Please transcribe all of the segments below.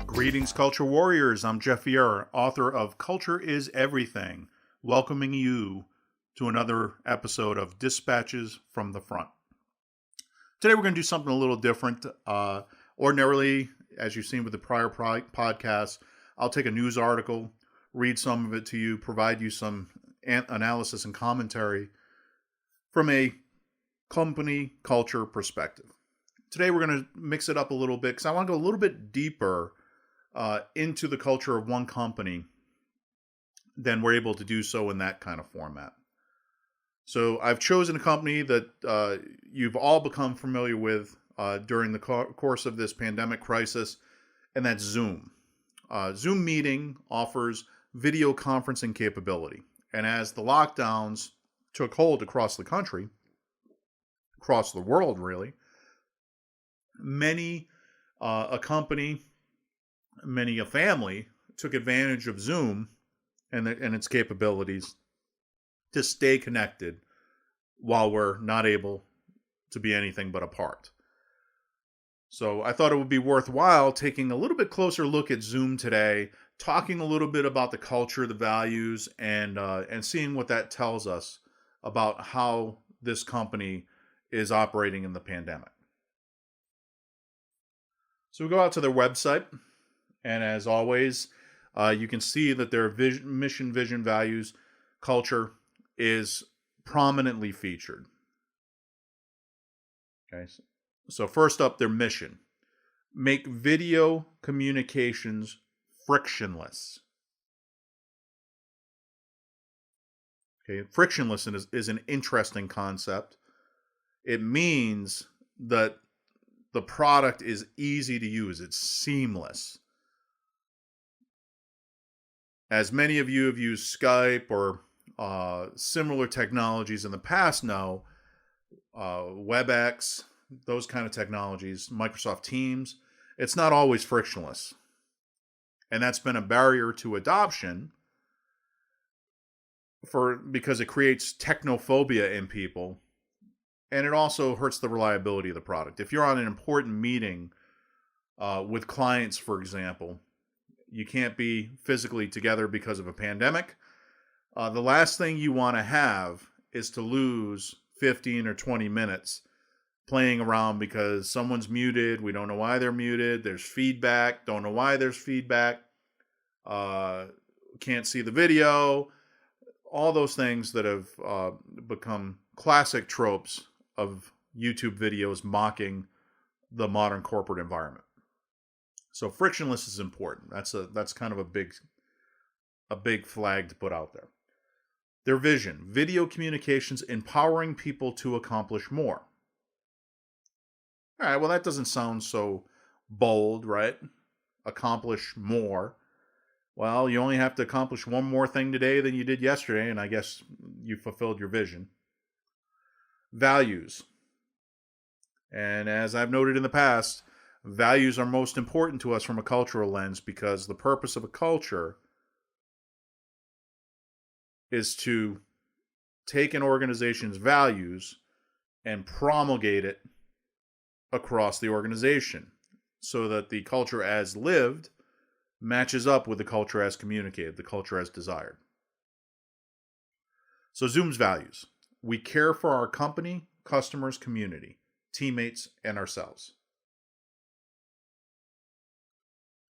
Greetings, Culture Warriors. I'm Jeff Vieira, author of Culture is Everything, welcoming you to another episode of Dispatches from the Front. Today we're going to do something a little different. Ordinarily, as you've seen with the prior podcasts, I'll take a news article, read some of it to you, provide you some analysis and commentary from a company culture perspective. Today we're going to mix it up a little bit because I want to go a little bit deeper into the culture of one company than we're able to do so in that kind of format. So I've chosen a company that you've all become familiar with during the course of this pandemic crisis, and that's Zoom. Zoom Meeting offers video conferencing capability. And as the lockdowns took hold across the country, across the world really, many a family took advantage of Zoom and its capabilities to stay connected while we're not able to be anything but apart. So I thought it would be worthwhile taking a little bit closer look at Zoom today, talking a little bit about the culture, the values, and seeing what that tells us about how this company is operating in the pandemic. So we go out to their website, and as always, you can see that their mission, vision, values, culture is prominently featured. Okay, so first up, their mission: make video communications frictionless. Okay, frictionless is an interesting concept. It means that the product is easy to use. It's seamless. As many of you have used Skype or similar technologies in the past know, WebEx, those kind of technologies, Microsoft Teams, it's not always frictionless. And that's been a barrier to adoption because it creates technophobia in people. And it also hurts the reliability of the product. If you're on an important meeting with clients, for example, you can't be physically together because of a pandemic. The last thing you want to have is to lose 15 or 20 minutes playing around because someone's muted. We don't know why they're muted. There's feedback. Don't know why there's feedback. Can't see the video. All those things that have become classic tropes of YouTube videos mocking the modern corporate environment. So frictionless is important. That's kind of a big flag to put out there. Their vision: video communications empowering people to accomplish more. All right, well, that doesn't sound so bold, right? Accomplish more. Well, you only have to accomplish one more thing today than you did yesterday, and I guess you fulfilled your vision. Values. And as I've noted in the past, values are most important to us from a cultural lens because the purpose of a culture is to take an organization's values and promulgate it across the organization so that the culture as lived matches up with the culture as communicated, the culture as desired. So Zoom's values: we care for our company, customers, community, teammates, and ourselves.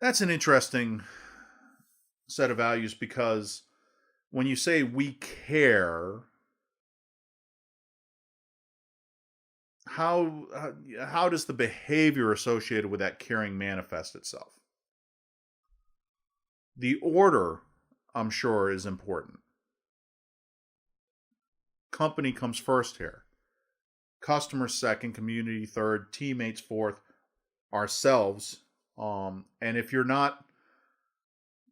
That's an interesting set of values because when you say we care, how does the behavior associated with that caring manifest itself? The order, I'm sure, is important. Company comes first here. Customers second, community third, teammates fourth, ourselves. And if you're not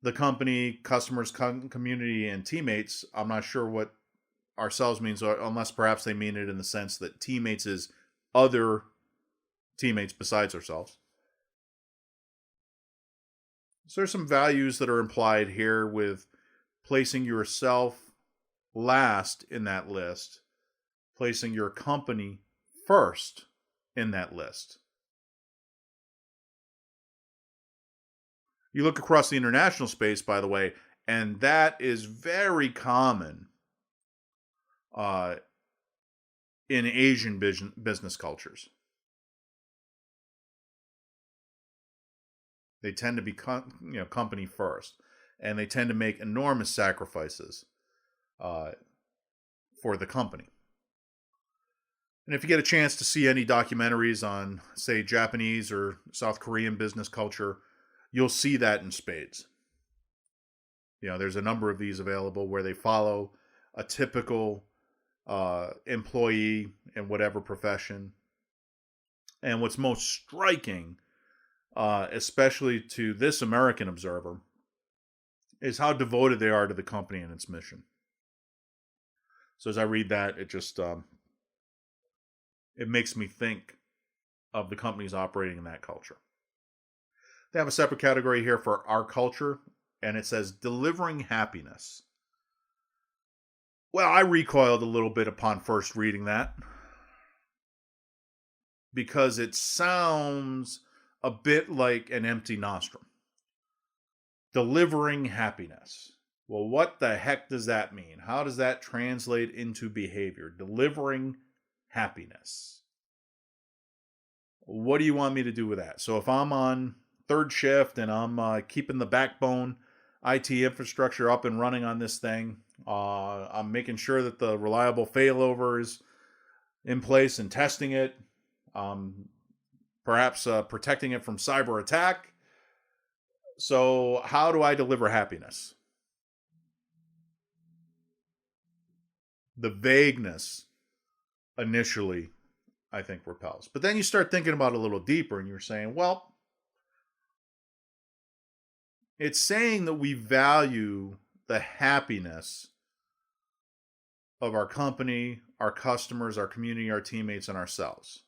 the company, customers, community, and teammates, I'm not sure what ourselves means, unless perhaps they mean it in the sense that teammates is other teammates besides ourselves. So there's some values that are implied here with placing yourself last in that list, placing your company first in that list. You look across the international space, by the way, and that is very common in Asian business cultures. They tend to be company first, and they tend to make enormous sacrifices for the company. And if you get a chance to see any documentaries on, say, Japanese or South Korean business culture, you'll see that in spades. There's a number of these available where they follow a typical employee in whatever profession. And what's most striking, especially to this American observer, is how devoted they are to the company and its mission. So as I read that, it just it makes me think of the companies operating in that culture. They have a separate category here for our culture, and it says delivering happiness. Well, I recoiled a little bit upon first reading that, because it sounds a bit like an empty nostrum. Delivering happiness. Well, what the heck does that mean? How does that translate into behavior? Delivering happiness. What do you want me to do with that? So if I'm on third shift and I'm keeping the backbone IT infrastructure up and running on this thing, I'm making sure that the reliable failover is in place and testing it, perhaps protecting it from cyber attack. So how do I deliver happiness? The vagueness initially, I think, repels. But then you start thinking about it a little deeper and you're saying, well, it's saying that we value the happiness of our company, our customers, our community, our teammates, and ourselves.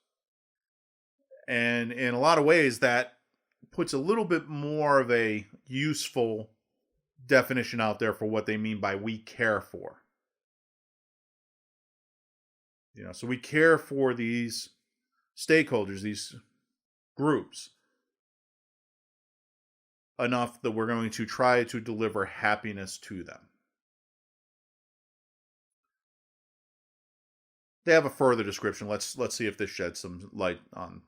And in a lot of ways, that puts a little bit more of a useful definition out there for what they mean by we care for. So we care for these stakeholders, these groups, enough that we're going to try to deliver happiness to them. They have a further description. Let's see if this sheds some light on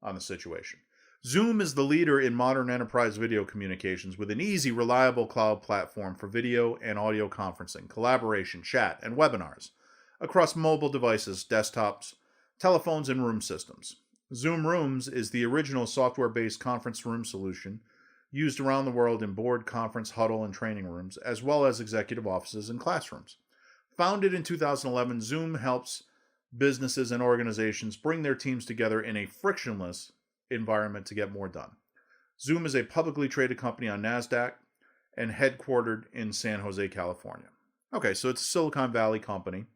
the situation. Zoom is the leader in modern enterprise video communications with an easy, reliable cloud platform for video and audio conferencing, collaboration, chat, and webinars across mobile devices, desktops, telephones, and room systems. Zoom Rooms is the original software-based conference room solution used around the world in board, conference, huddle, and training rooms, as well as executive offices and classrooms. Founded in 2011, Zoom helps businesses and organizations bring their teams together in a frictionless environment to get more done. Zoom is a publicly traded company on NASDAQ and headquartered in San Jose, California. Okay, so it's a Silicon Valley company.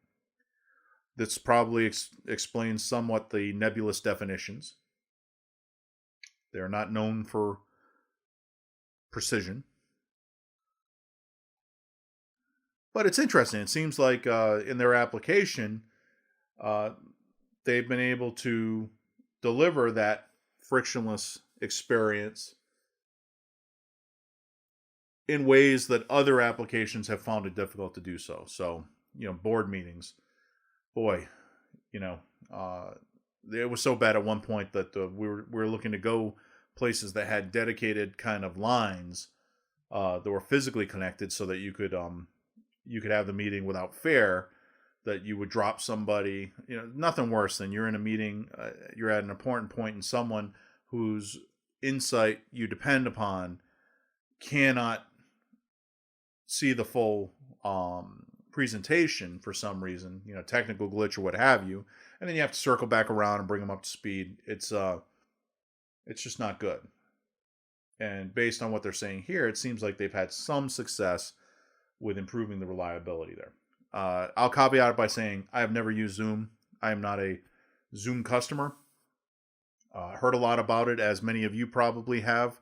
That's probably explains somewhat the nebulous definitions. They're not known for precision. But it's interesting. It seems like in their application, they've been able to deliver that frictionless experience in ways that other applications have found it difficult to do so. So, board meetings. Boy, it was so bad at one point that we were looking to go places that had dedicated kind of lines that were physically connected, so that you could have the meeting without fear that you would drop somebody. Nothing worse than you're in a meeting, you're at an important point, and someone whose insight you depend upon cannot see the full presentation for some reason, technical glitch or what have you, and then you have to circle back around and bring them up to speed. It's just not good. And based on what they're saying here, it seems like they've had some success with improving the reliability there. I'll caveat it by saying I have never used Zoom. I am not a Zoom customer. Heard a lot about it, as many of you probably have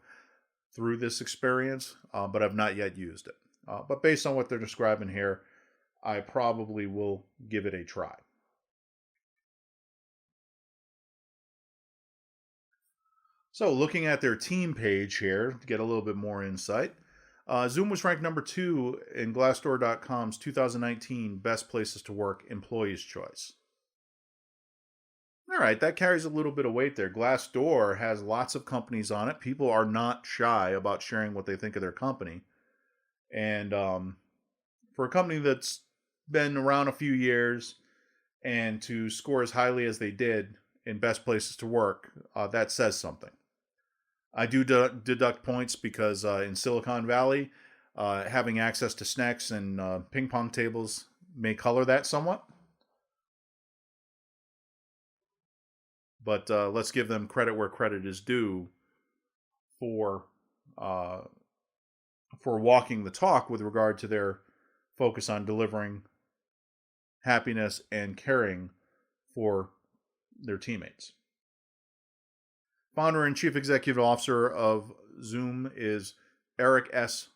through this experience, but I've not yet used it. But based on what they're describing here, I probably will give it a try. So looking at their team page here to get a little bit more insight, Zoom was ranked number 2 in Glassdoor.com's 2019 Best Places to Work Employees' Choice. All right, that carries a little bit of weight there. Glassdoor has lots of companies on it. People are not shy about sharing what they think of their company. And for a company that's been around a few years and to score as highly as they did in Best Places to Work, that says something. I do deduct points because in Silicon Valley, having access to snacks and ping pong tables may color that somewhat. But let's give them credit where credit is due for walking the talk with regard to their focus on delivering happiness and caring for their teammates. Founder and Chief Executive Officer of Zoom is Eric S.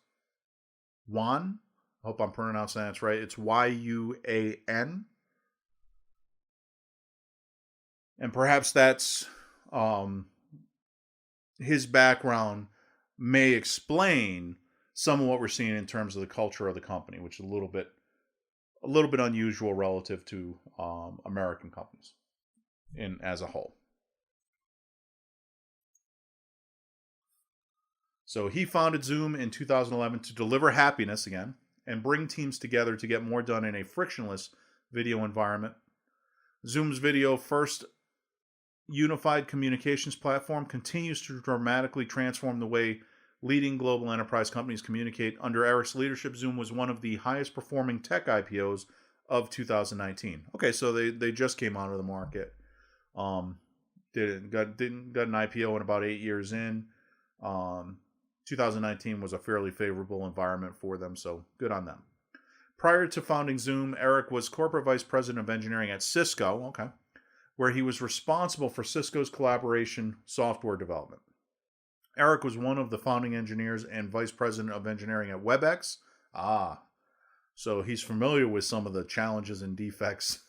Yuan. I hope I'm pronouncing that right. It's Yuan. And perhaps that's his background may explain some of what we're seeing in terms of the culture of the company, which is a little bit unusual relative to American companies as a whole. So he founded Zoom in 2011 to deliver happiness again and bring teams together to get more done in a frictionless video environment. Zoom's video first unified communications platform continues to dramatically transform the way leading global enterprise companies communicate. Under Eric's leadership, Zoom was one of the highest performing tech IPOs of 2019. Okay, so they just came onto the market. Got an IPO in about 8 years in. 2019 was a fairly favorable environment for them, so good on them. Prior to founding Zoom, Eric was corporate vice president of engineering at Cisco, where he was responsible for Cisco's collaboration software development. Eric was one of the founding engineers and vice president of engineering at WebEx. So he's familiar with some of the challenges and defects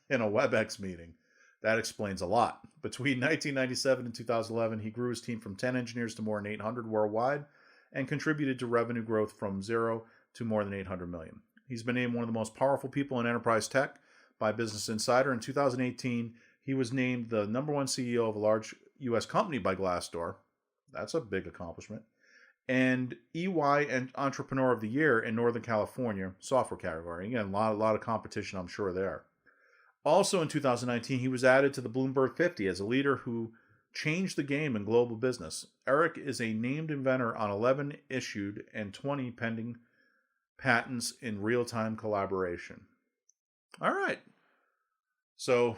in a WebEx meeting. That explains a lot. Between 1997 and 2011, he grew his team from 10 engineers to more than 800 worldwide and contributed to revenue growth from 0 to more than 800 million. He's been named one of the most powerful people in enterprise tech by Business Insider. In 2018, he was named the number 1 CEO of a large U.S. company by Glassdoor. That's a big accomplishment. And EY and Entrepreneur of the Year in Northern California, software category. Again, a lot of competition, I'm sure, there. Also in 2019, he was added to the Bloomberg 50 as a leader who changed the game in global business. Eric is a named inventor on 11 issued and 20 pending patents in real-time collaboration. All right. So,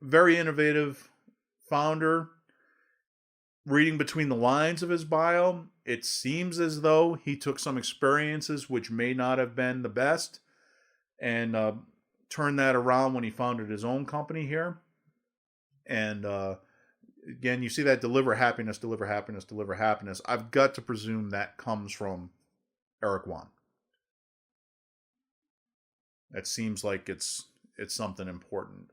very innovative founder. Reading between the lines of his bio, it seems as though he took some experiences which may not have been the best and turned that around when he founded his own company here. And again, you see that deliver happiness, deliver happiness, deliver happiness. I've got to presume that comes from Eric Yuan. It seems like it's something important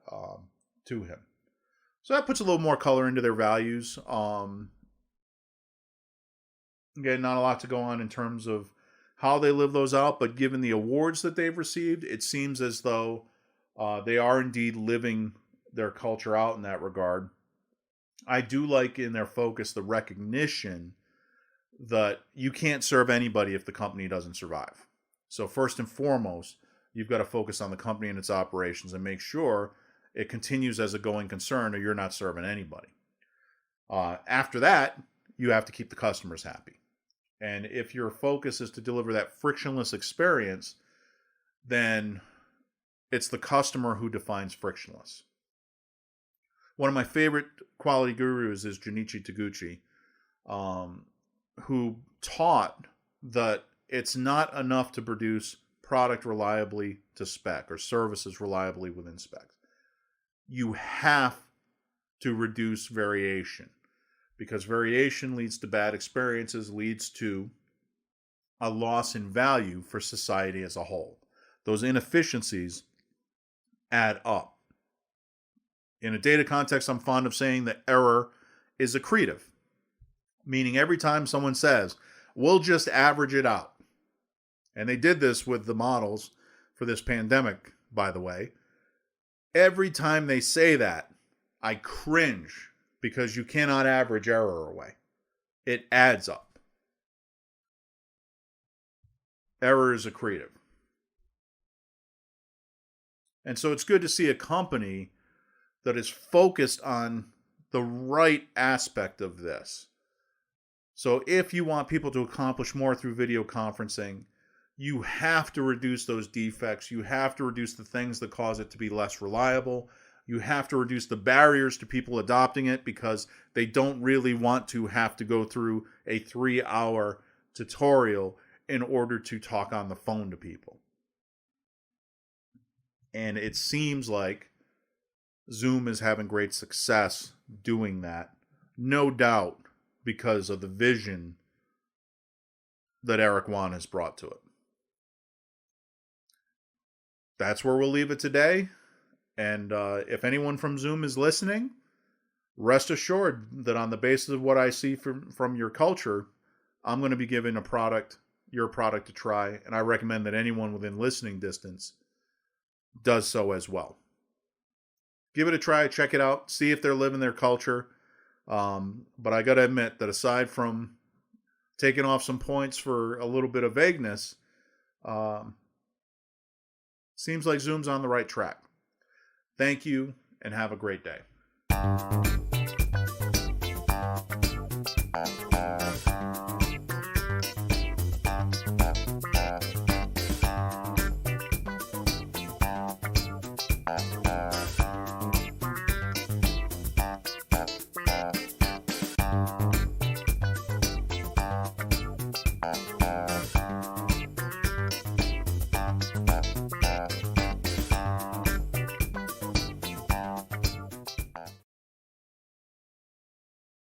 to him. So that puts a little more color into their values. Again, not a lot to go on in terms of how they live those out, but given the awards that they've received, it seems as though they are indeed living their culture out in that regard. I do like in their focus the recognition that you can't serve anybody if the company doesn't survive. So first and foremost, you've got to focus on the company and its operations and make sure it continues as a going concern or you're not serving anybody. After that, you have to keep the customers happy. And if your focus is to deliver that frictionless experience, then it's the customer who defines frictionless. One of my favorite quality gurus is Junichi Taguchi, who taught that it's not enough to produce product reliably to spec or services reliably within specs. You have to reduce variation because variation leads to bad experiences, leads to a loss in value for society as a whole. those inefficiencies add up. In a data context, I'm fond of saying that error is accretive, meaning every time someone says, we'll just average it out. And they did this with the models for this pandemic, by the way. Every time they say that, I cringe because you cannot average error away. It adds up. Error is accretive. And so it's good to see a company that is focused on the right aspect of this. So if you want people to accomplish more through video conferencing, you have to reduce those defects. You have to reduce the things that cause it to be less reliable. You have to reduce the barriers to people adopting it because they don't really want to have to go through a 3-hour tutorial in order to talk on the phone to people. And it seems like Zoom is having great success doing that, no doubt because of the vision that Eric Wan has brought to it. That's where we'll leave it today. And if anyone from Zoom is listening, rest assured that on the basis of what I see from your culture, I'm going to be giving your product to try. And I recommend that anyone within listening distance does so as well. Give it a try, check it out, see if they're living their culture. But I got to admit that aside from taking off some points for a little bit of vagueness, seems like Zoom's on the right track. Thank you, and have a great day.